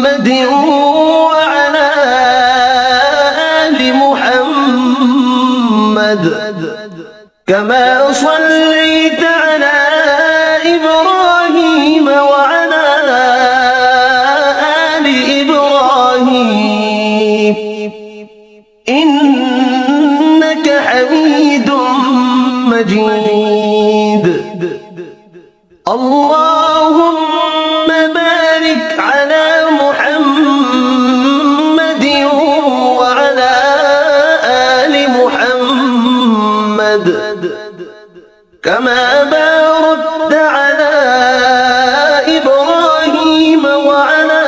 وعلى آل محمد كما صليت على إبراهيم وعلى آل إبراهيم إنك حميد مجيد. اللهم بارك على محمد وعلى آل محمد كما باركت على إبراهيم وعلى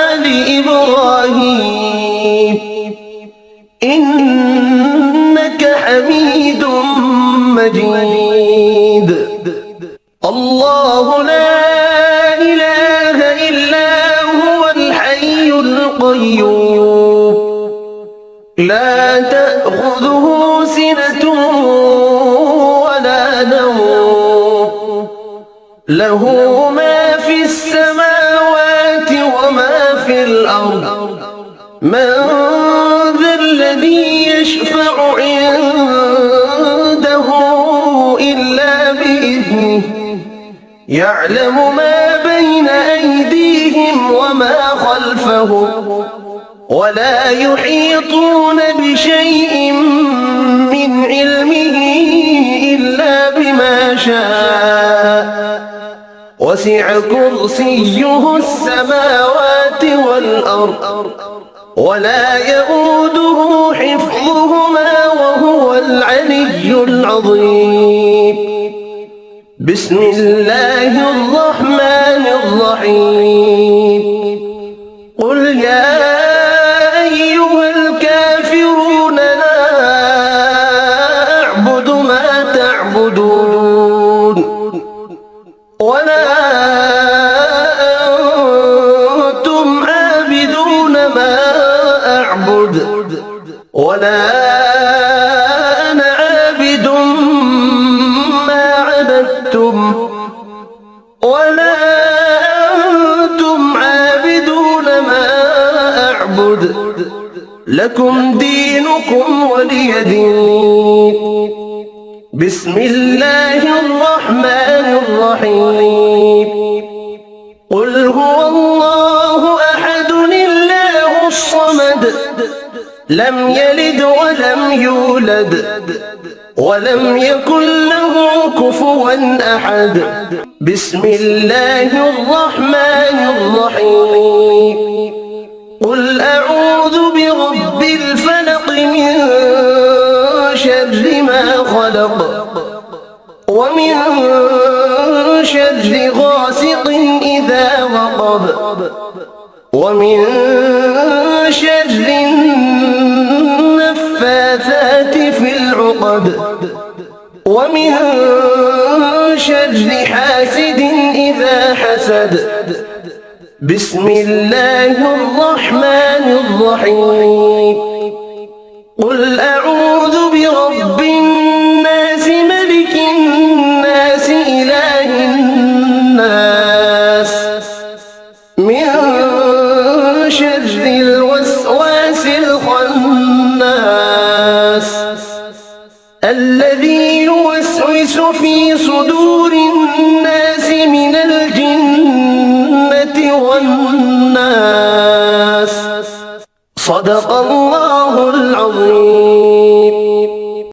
آل إبراهيم إنك حميد مجيد. الله لا إله إلا هو الحي القيوم لا تأخذه سنة ولا نوم له ما في السماوات وما في الأرض من ذا الذي يشفع عنده إلا بإذنه يعلم ما بين أيديهم وما خلفهم ولا يحيطون بشيء من علمه إلا بما شاء وسع كرسيه السماوات والأرض ولا يؤوده حفظهما وهو العلي العظيم. بسم الله الرحمن الرحيم. قل يا أيها الكافرون لا أعبد ما تعبدون ولا أنتم عابدون ما أعبد ولا أنا عابد ما عبدتم ولا أنتم عابدون ما أعبد لكم دينكم ولي دين. بسم الله الرحمن الرحيم. قل هو الله أحد الله الصمد لم يلد ولم يولد ولم يكن له كفوا أحد. بسم الله الرحمن الرحيم. قل أعوذ برب الفلق من شر ما خلق ومن شر غاسق إذا وقب ومن شر النفاثات في العقد ومن شر حاسد إذا حسد. بسم الله الرحمن الرحيم. قل أعوذ برب الناس ملك الناس إله الناس من شر الوسواس الخناس الذي يوسوس في صدور الناس من الجنة والناس. صدق الله العظيم.